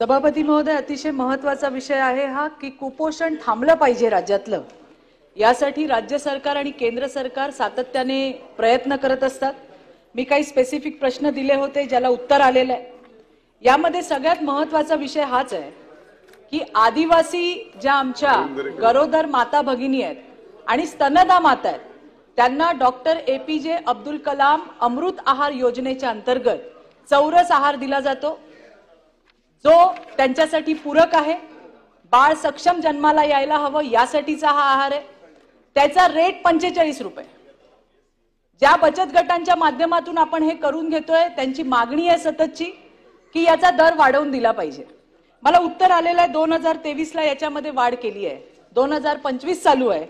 सभापती महोदय, अतिशय महत्त्वाचा विषय आहे हा की कुपोषण थांबलं पाहिजे राज्यातलं। यासाठी राज्य सरकार आणि केंद्र सरकार सातत्याने प्रयत्न करत असतात। मी काही स्पेसिफिक प्रश्न दिले होते ज्याला उत्तर आलेलं आहे। यामध्ये सगळ्यात महत्त्वाचा विषय हाच आहे की आदिवासी ज्या आमच्या गरोदर माता भगिनी आहेत आणि स्तनदा माता आहेत त्यांना डॉक्टर APJ अब्दुल कलाम अमृत आहार योजनेच्या अंतर्गत चौरस आहार दिला जातो, जो त्यांच्यासाठी पूरक आहे। बाळ सक्षम जन्माला यायला हवं यासाठीचा हा आहार आहे। त्याचा रेट 45 रुपये। ज्या बचत गटांच्या माध्यमातून आपण हे करून घेतोय त्यांची मागणी आहे सततची की याचा दर वाढवून दिला पाहिजे। मला उत्तर आलेलं आहे 2023 ला याच्यामध्ये वाढ केली आहे, 2025 चालू आहे।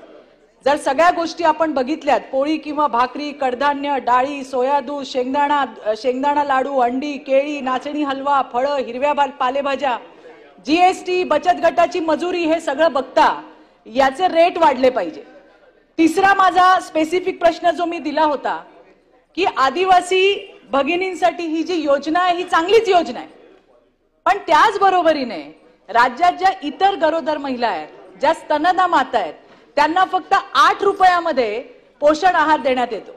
जर सगळ्या गोष्टी आपण बघितल्यात, पोळी किंवा भाकरी, कडधान्य, डाळी, सोया दूध, शेंगदाणा लाडू, अंडी, केळी, नाचणी हलवा, फळं, हिरव्या पालेभाज्या, GST, बचत गटाची मजुरी, हे सगळं बघता याचे रेट वाढले पाहिजे। तिसरा माझा स्पेसिफिक प्रश्न जो मी दिला होता की आदिवासी भगिनींसाठी ही जी योजना आहे ही चांगलीच योजना आहे, पण त्याच बरोबरीने राज्यात ज्या इतर गरोदर महिला आहेत, ज्या स्तनदा माता आहेत, त्यांना फक्त 8 रुपयामध्ये पोषण आहार देण्यात येतो।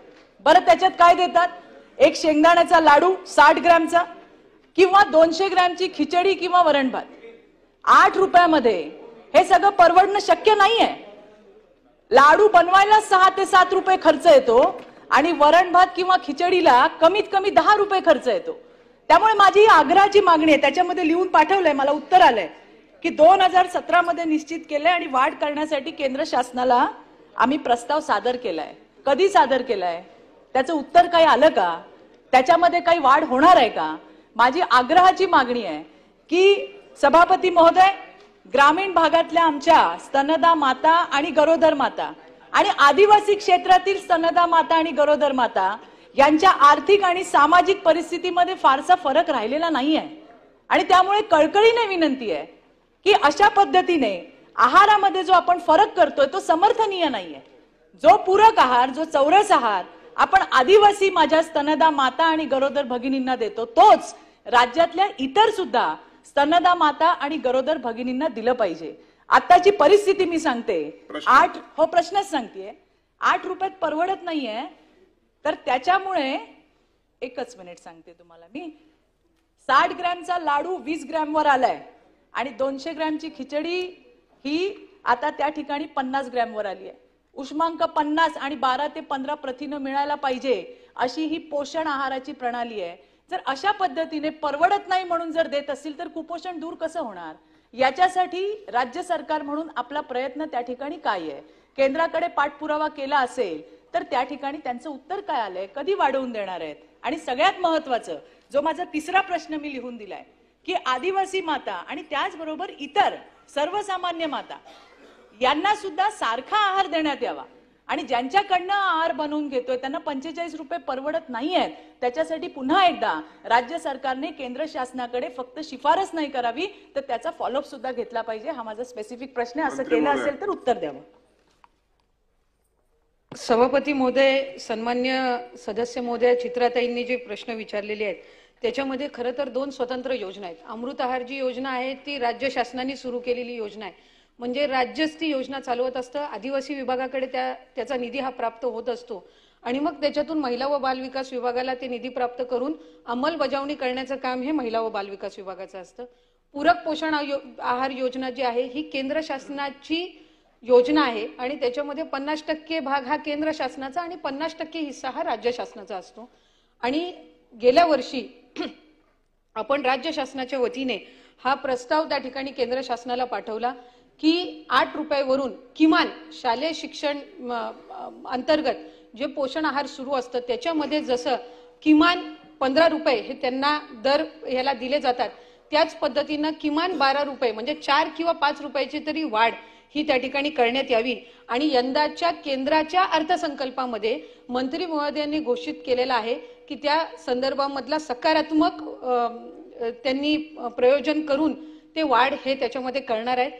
बरं, त्याच्यात काय देतात? एक शेंगदाण्याचा लाडू 60 ग्रॅमचा किंवा 200 ग्रॅमची खिचडी किंवा वरण भात। 8 रुपयामध्ये हे सगळं परवडणं शक्य नाहीये। लाडू बनवायला 6 ते 7 रुपये खर्च येतो आणि वरण भात किंवा खिचडीला कमीत कमी 10 रुपये खर्च येतो। त्यामुळे माझी आग्रहाची मागणी आहे, त्याच्यामध्ये लिहून पाठवलंय, मला उत्तर आलंय की 2017 मध्ये निश्चित केलंय आणि वाढ करण्यासाठी केंद्र शासनाला आम्ही प्रस्ताव सादर केलाय। कधी सादर केलाय? त्याचं उत्तर काही आलं का? त्याच्यामध्ये काही वाढ होणार आहे का? माझी आग्रहाची मागणी आहे की सभापती महोदय, ग्रामीण भागातल्या आमच्या स्तनदा माता आणि गरोदर माता आणि आदिवासी क्षेत्रातील स्तनदा माता आणि गरोदर माता यांच्या आर्थिक आणि सामाजिक परिस्थितीमध्ये फारसा फरक राहिलेला नाहीये आणि त्यामुळे कळकळीने विनंती आहे की अशा पद्धतीने आहारामध्ये जो आपण फरक करतोय तो समर्थनीय नाहीये। जो पूरक आहार, जो चौरस आहार आपण आदिवासी माझ्या स्तनदा माता आणि गरोदर भगिनींना देतो, तोच राज्यातल्या इतर सुद्धा स्तनदा माता आणि गरोदर भगिनींना दिलं पाहिजे। आताची परिस्थिती मी सांगते, प्रश्नच सांगतेय, 8 रुपयात परवडत नाहीये, तर त्याच्यामुळे एकच मिनिट सांगते तुम्हाला मी, 60 ग्रॅमचा लाडू 20 ग्रॅमवर आलाय आणि 200 ग्रॅमची खिचडी ही आता त्या ठिकाणी 50 ग्रॅमवर आली आहे। उष्मांक 50 आणि 12 ते 15 प्रथिनं मिळायला पाहिजे अशी ही पोषण आहाराची प्रणाली आहे। जर अशा पद्धतीने परवडत नाही म्हणून जर देत असतील तर कुपोषण दूर कसं होणार? याच्यासाठी राज्य सरकार म्हणून आपला प्रयत्न त्या ठिकाणी काय आहे? केंद्राकडे पाठपुरावा केला असेल तर त्या ठिकाणी त्यांचं उत्तर काय आलंय? कधी वाढवून देणार आहेत? आणि सगळ्यात महत्त्वाचं, जो माझा तिसरा प्रश्न मी लिहून दिलाय की आदिवासी माता आणि त्याचबरोबर इतर सर्वसामान्य माता यांना सुद्धा सारखा आहार देण्यात यावा आणि ज्यांच्याकडनं आहार बनवून घेतोय त्यांना 45 रुपये परवडत नाहीयेत, त्याच्यासाठी पुन्हा एकदा राज्य सरकारने केंद्र शासनाकडे फक्त शिफारस नाही करावी तर त्याचा फॉलोअप सुद्धा घेतला पाहिजे। हा माझा स्पेसिफिक प्रश्न आहे, असं केलं असेल तर उत्तर द्यावं। सभापती महोदय, सन्मान्य सदस्य महोदय, चित्राताईंनी जे प्रश्न विचारलेले आहेत त्याच्यामध्ये खरं तर 2 स्वतंत्र योजना आहेत। अमृत आहार जी योजना आहे ती राज्य शासनाने सुरू केलेली योजना आहे, म्हणजे राज्यच ती योजना चालवत असतं। आदिवासी विभागाकडे त्याचा निधी हा प्राप्त होत असतो आणि मग त्याच्यातून महिला व बाल विकास विभागाला ते निधी प्राप्त करून अंमलबजावणी करण्याचं काम हे महिला व बाल विकास विभागाचं असतं। पूरक पोषण आहार योजना जी आहे ही केंद्र शासनाची योजना आहे आणि त्याच्यामध्ये 50% भाग हा केंद्र शासनाचा आणि 50% हिस्सा हा राज्य शासनाचा असतो। आणि गेल्या वर्षी आपण राज्य शासनाच्या वतीने हा प्रस्ताव त्या ठिकाणी केंद्र शासनाला पाठवला की 8 रुपयावरून किमान शालेय शिक्षण अंतर्गत जे पोषण आहार सुरू असतं त्याच्यामध्ये जसं किमान 15 रुपये हे त्यांना दर ह्याला दिले जातात, त्याच पद्धतीनं किमान 12 रुपये म्हणजे 4 किंवा 5 रुपयाची तरी वाढ ही त्या ठिकाणी करण्यात यावी। आणि यंदाच्या केंद्राच्या अर्थसंकल्पामध्ये मंत्री महोदयांनी घोषित केलेला आहे की त्या संदर्भामधला सकारात्मक त्यांनी प्रयोजन करून ते वाढ हे त्याच्यामध्ये करणार आहेत।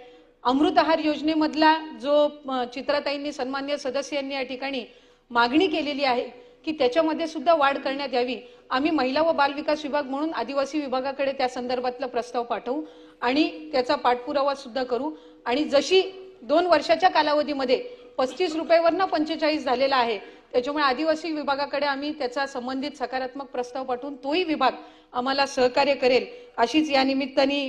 अमृत आहार योजनेमधला जो चित्राताईंनी सन्मान्य सदस्यांनी या ठिकाणी मागणी केलेली आहे की त्याच्यामध्ये सुद्धा वाढ करण्यात यावी. आम्ही महिला व बाल विकास विभाग म्हणून आदिवासी विभागाकडे त्या संदर्भातला प्रस्ताव पाठवू आणि त्याचा पाठपुरावा सुद्धा करू. आणि जशी 2 वर्षाच्या कालावधीमध्ये 35 रुपयावरनं 45 झालेला आहे, त्याच्यामुळे आदिवासी विभागाकडे आम्ही त्याचा संबंधित सकारात्मक प्रस्ताव पाठवून तोही विभाग आम्हाला सहकार्य करेल अशीच या निमित्ताने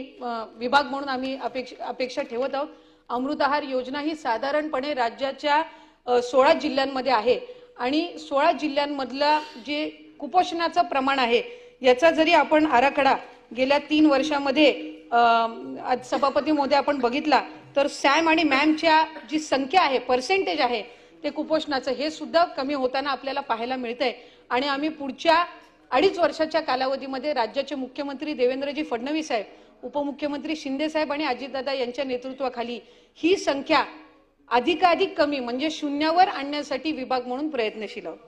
विभाग म्हणून आम्ही अपेक्षा ठेवत आहोत. अमृत आहार योजना ही साधारणपणे राज्याच्या 16 जिल्ह्यांमध्ये आहे आणि 16 जिल्ह्यांमधला जे कुपोषणाचं प्रमाण आहे याचा जरी आपण आराखडा गेल्या 3 वर्षामध्ये आज सभापती महोदय आपण बघितला तर सॅम आणि मॅमच्या जी संख्या आहे, पर्सेंटेज आहे ते कुपोषणाचं, हे सुद्धा कमी होताना आपल्याला पाहायला मिळतंय. आणि आम्ही पुढच्या 2.5 वर्षाच्या कालावधीमध्ये राज्याचे मुख्यमंत्री देवेंद्रजी फडणवीस साहेब, उपमुख्यमंत्री शिंदे साहेब आणि अजितदादा यांच्या नेतृत्वाखाली ही संख्या अधिकाधिक कमी म्हणजे शून्यावर आणण्यासाठी विभाग म्हणून प्रयत्नशील आहोत.